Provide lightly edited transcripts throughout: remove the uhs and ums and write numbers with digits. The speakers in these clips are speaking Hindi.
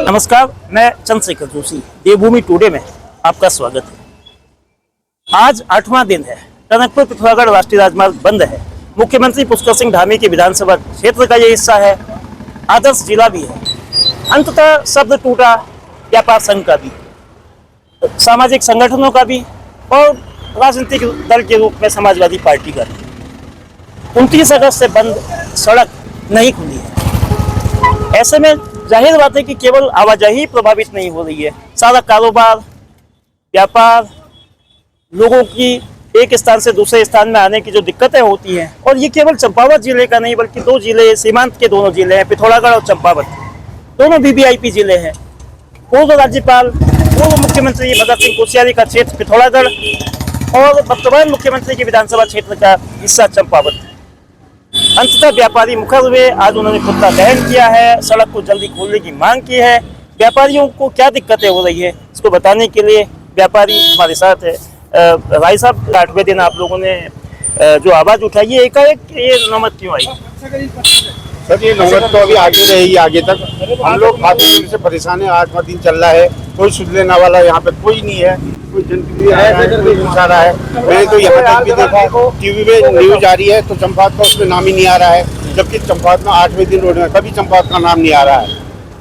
नमस्कार, मैं चंद्रशेखर जोशी, देवभूमि टुडे में आपका स्वागत है। आज 8वां दिन है। टनकपुर पिथौरागढ़ राष्ट्रीय राजमार्ग बंद है। मुख्यमंत्री पुष्कर सिंह धामी के विधानसभा क्षेत्र का ये हिस्सा है। आदर्श जिला भी है। अंततः शब्द टूटा व्यापार संघ का भी, सामाजिक संगठनों का भी और राजनीतिक दल के रूप में समाजवादी पार्टी का भी। 29 अगस्त से बंद सड़क नहीं खुली है। ऐसे में जाहिर बात है कि केवल आवाजाही प्रभावित नहीं हो रही है, सारा कारोबार, व्यापार, लोगों की एक स्थान से दूसरे स्थान में आने की जो दिक्कतें होती हैं, और ये केवल चंपावत जिले का नहीं बल्कि 2 जिले, सीमांत के दोनों जिले हैं, पिथौरागढ़ और चंपावत, दोनों वीवीआईपी जिले हैं। पूर्व राज्यपाल, पूर्व मुख्यमंत्री भगत सिंह कोश्यारी का क्षेत्र पिथौरागढ़ और वर्तमान मुख्यमंत्री के विधानसभा क्षेत्र का हिस्सा चंपावत। अंततः व्यापारी मुखर हुए। आज उन्होंने पुतला दहन किया है, सड़क को जल्दी खोलने की मांग की है। व्यापारियों को क्या दिक्कतें हो रही है इसको बताने के लिए व्यापारी हमारे साथ है। भाई साहब, 8वें दिन आप लोगों ने जो आवाज उठाई है, एकाएक ये नौबत क्यों आई? सर, ये नौबत तो अभी आगे रहेगी, आगे तक। हम लोग काफी दिन से परेशान है। 8वां दिन चल रहा है, कोई सुध लेने वाला यहाँ पे कोई नहीं है। कोई जनप्रतिनिधि आ रहा है, कोई पूछा रहा है। मैंने तो यहाँ तक भी देखा, टीवी में न्यूज आ रही है तो चंपावत का उसमें नाम ही नहीं आ रहा है, जबकि चंपावत में 8वें दिन रोड में कभी चंपावत का नाम नहीं आ रहा है।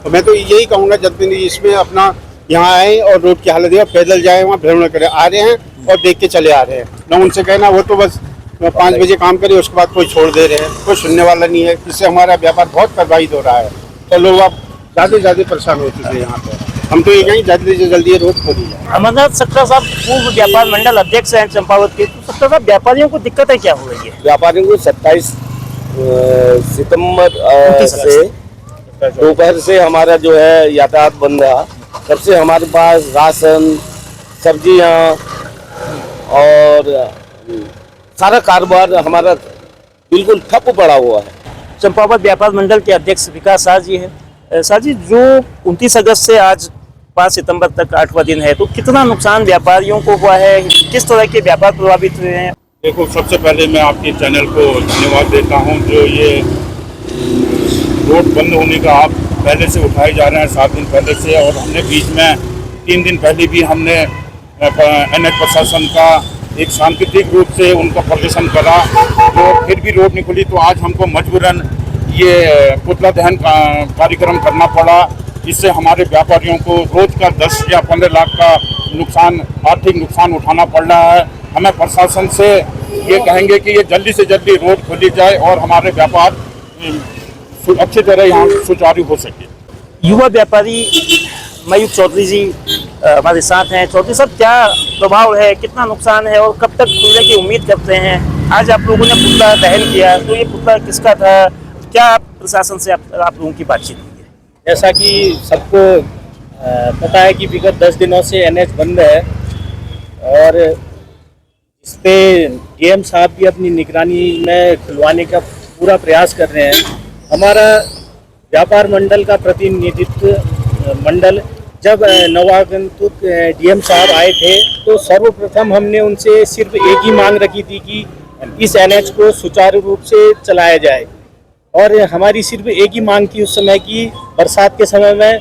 तो मैं तो यही कहूँगा जनप्रतिनिधि इसमें अपना यहाँ आए और रोड की हालत देखा, पैदल जाए, वहाँ भ्रमण करे, आ रहे हैं और देख के चले आ रहे हैं। न उनसे कहना वो तो बस 5 बजे काम करे, उसके बाद कोई छोड़ दे रहे हैं, कोई सुनने वाला नहीं है। इससे हमारा व्यापार बहुत प्रभावित हो रहा है। तो लोग अब ज़्यादा परेशान हो चुके हैं यहाँ पे। हम तो ये कहें जल्दी से जल्दी रोड खोली जाए। अमरनाथ सक्सेना साहब पूर्व व्यापार मंडल अध्यक्ष हैं चंपावत के। तो सक्सेना साहब, व्यापारियों को दिक्कतें क्या हो रही है? व्यापारियों को 27 सितंबर से दोपहर से हमारा जो है यातायात बंद रहा। तब से हमारे पास राशन, सब्जियाँ और सारा कारोबार हमारा बिल्कुल ठप पड़ा हुआ है। चंपावत व्यापार मंडल के अध्यक्ष विकास शाह जी है। शाह जी, जो 29 अगस्त से आज 5 सितंबर तक 8वां दिन है, तो कितना नुकसान व्यापारियों को हुआ है? किस तरह के व्यापार प्रभावित हुए हैं? देखो, सबसे पहले मैं आपके चैनल को धन्यवाद देता हूं, जो ये रोड बंद होने का आप पहले से उठाए जा रहे हैं, 7 दिन पहले से। और हमने बीच में 3 दिन पहले भी हमने NH प्रशासन का एक सांकेतिक रूप से उनका प्रदर्शन करा, तो फिर भी रोड नहीं खुली। तो आज हमको मजबूरन ये पुतला दहन कार्यक्रम करना पड़ा, जिससे हमारे व्यापारियों को रोज का 10 या 15 लाख का नुकसान, आर्थिक नुकसान उठाना पड़ रहा है। हमें प्रशासन से ये कहेंगे कि ये जल्दी से जल्दी रोड खोली जाए और हमारे व्यापार अच्छी तरह यहाँ सुचारू हो सके। युवा व्यापारी मयूर चौधरी जी हमारे साथ हैं। चौधरी साहब, क्या प्रभाव है, कितना नुकसान है और कब तक खुलने की उम्मीद करते हैं? आज आप लोगों ने पुतला दहन किया, तो ये पुतला किसका था? क्या प्रशासन से आप लोगों की बातचीत हुई है? जैसा कि सबको पता है कि विगत 10 दिनों से NH बंद है और इस पे DM साहब भी अपनी निगरानी में खुलवाने का पूरा प्रयास कर रहे हैं। हमारा व्यापार मंडल का प्रतिनिधित्व मंडल जब नवागंतुक DM साहब आए थे, तो सर्वप्रथम हमने उनसे सिर्फ एक ही मांग रखी थी कि इस NH को सुचारू रूप से चलाया जाए। और हमारी सिर्फ एक ही मांग थी उस समय की बरसात के समय में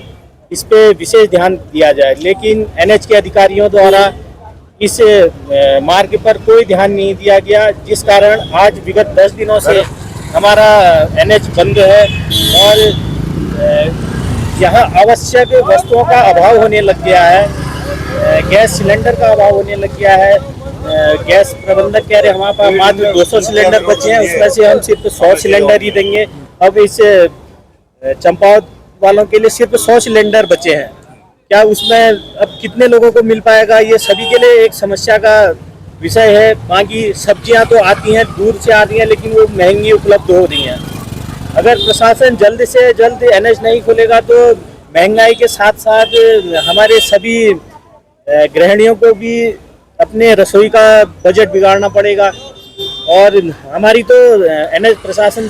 इस पे विशेष ध्यान दिया जाए, लेकिन NH के अधिकारियों द्वारा इस मार्ग पर कोई ध्यान नहीं दिया गया, जिस कारण आज विगत 10 दिनों से हमारा NH बंद है और यहाँ आवश्यक वस्तुओं का अभाव होने लग गया है। गैस सिलेंडर का अभाव होने लग गया है। गैस प्रबंधक कह रहे हमारे पास मात्र 200 सिलेंडर बचे हैं, उसमें से हम सिर्फ 100 सिलेंडर ही देंगे। अब इस चंपावत वालों के लिए सिर्फ 100 सिलेंडर बचे हैं। क्या उसमें अब कितने लोगों को मिल पाएगा, ये सभी के लिए एक समस्या का विषय है। बाकी सब्जियां तो आती हैं, दूर से आ रही हैं, लेकिन वो महंगी उपलब्ध हो रही हैं। अगर प्रशासन जल्द से जल्द NH नहीं खुलेगा तो महंगाई के साथ साथ हमारे सभी गृहिणियों को भी अपने रसोई का बजट बिगाड़ना पड़ेगा। और हमारी तो एनएच प्रशासन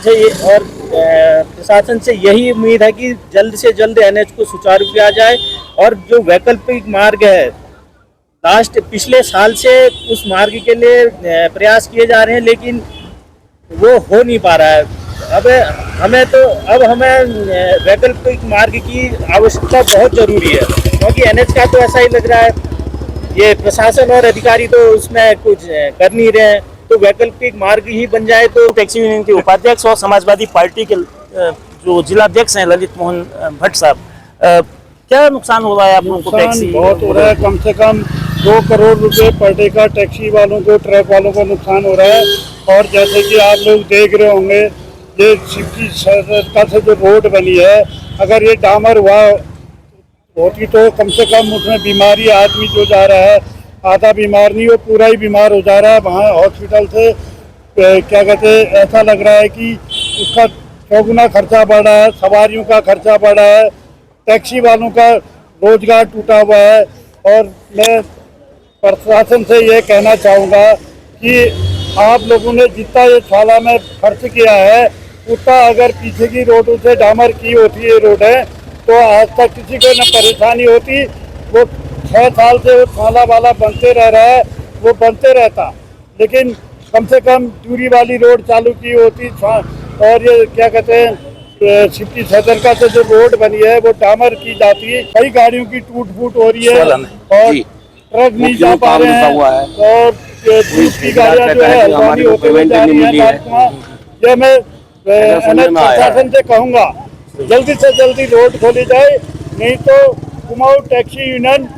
से यही उम्मीद है कि जल्द से जल्द एनएच को सुचारू किया जाए। और जो वैकल्पिक मार्ग है, पिछले साल से उस मार्ग के लिए प्रयास किए जा रहे हैं, लेकिन वो हो नहीं पा रहा है। अब हमें वैकल्पिक मार्ग की आवश्यकता बहुत जरूरी है, क्योंकि एनएच का तो ऐसा ही लग रहा है, ये प्रशासन और अधिकारी तो उसमें कुछ कर नहीं रहे हैं। तो वैकल्पिक मार्ग ही बन जाए तो। टैक्सी यूनियन के उपाध्यक्ष और समाजवादी पार्टी के जो जिलाध्यक्ष हैं ललित मोहन भट्ट साहब, क्या नुकसान हो रहा है आप लोगों को? टैक्सी बहुत हो रहा है, कम से कम 2 करोड़ रुपए पर डे का टैक्सी वालों को, ट्रक वालों को नुकसान हो रहा है। और जैसे कि आप लोग देख रहे होंगे, ये सिटी सड़क से जो रोड बनी है, अगर ये डामर हुआ होती तो कम से कम उसमें बीमारी, आदमी जो जा रहा है आधा बीमार नहीं, वो पूरा ही बीमार हो जा रहा है। वहाँ हॉस्पिटल से क्या कहते हैं, ऐसा लग रहा है कि उसका 4 गुना खर्चा बढ़ रहा है, सवारियों का खर्चा बढ़ रहा है, टैक्सी वालों का रोजगार टूटा हुआ है। और मैं प्रशासन से ये कहना चाहूँगा कि आप लोगों ने जितना ये साला में खर्च किया है, उतना अगर पीछे की रोडों से डामर की होती है रोड है, तो आज तक किसी को न परेशानी होती। वो 6 साल से वो साला वाला बनते रह रहा है, वो बनते रहता, लेकिन कम से कम दूरी वाली रोड चालू की होती। और ये क्या कहते हैं, सिटी सदर का तो जो रोड बनी है वो डामर की जाती है। कई गाड़ियों की टूट फूट हो रही है और ट्रक नहीं जा पा रहे हैं, और दूसरी गाड़ियाँ जो है हल्द्वानी होते हुए जा रही है। ये मैं प्रशासन से कहूँगा जल्दी से जल्दी रोड खोली जाए, नहीं तो कुमाऊं टैक्सी यूनियन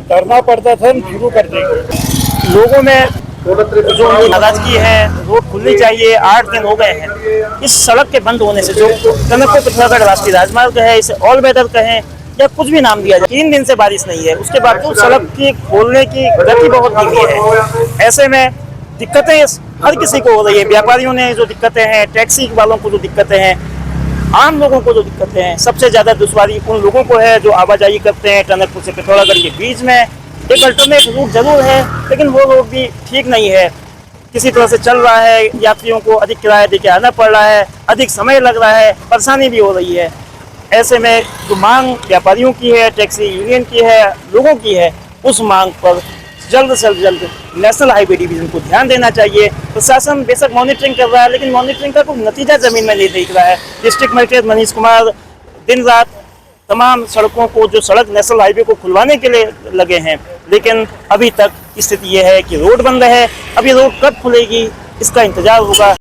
धरना प्रदर्शन शुरू कर देंगे। लोगों में जो नाराजगी है, रोड खुलनी चाहिए। 8 दिन हो गए हैं इस सड़क के बंद होने से। जो टनकपुर पिथौरागढ़ राष्ट्रीय राजमार्ग है, इसे ऑल वेदर कहें या कुछ भी नाम दिया जाए, 3 दिन से बारिश नहीं है, उसके बावजूद सड़क की खोलने की गति बहुत धीमी है। ऐसे में दिक्कतें हर किसी को हो रही है। व्यापारियों ने जो दिक्कतें हैं, टैक्सी वालों को जो दिक्कतें हैं, आम लोगों को जो दिक्कतें हैं, सबसे ज़्यादा दुश्वारी उन लोगों को है जो आवाजाही करते हैं। टनकपुर से पिथौरागढ़ के बीच में एक अल्टरनेट रूट जरूर है, लेकिन वो रोड भी ठीक नहीं है। किसी तरह से चल रहा है, यात्रियों को अधिक किराया देके आना पड़ रहा है, अधिक समय लग रहा है, परेशानी भी हो रही है। ऐसे में जो मांग व्यापारियों की है, टैक्सी यूनियन की है, लोगों की है, उस मांग पर जल्द से जल्द नेशनल हाईवे डिवीजन को ध्यान देना चाहिए। प्रशासन बेशक मॉनिटरिंग कर रहा है, लेकिन मॉनिटरिंग का कोई नतीजा जमीन में नहीं दिख रहा है। डिस्ट्रिक्ट मजिस्ट्रेट मनीष कुमार दिन रात तमाम सड़कों को, जो सड़क नेशनल हाईवे को खुलवाने के लिए लगे हैं, लेकिन अभी तक स्थिति यह है कि रोड बंद है। अब ये रोड कब खुलेगी, इसका इंतजार होगा।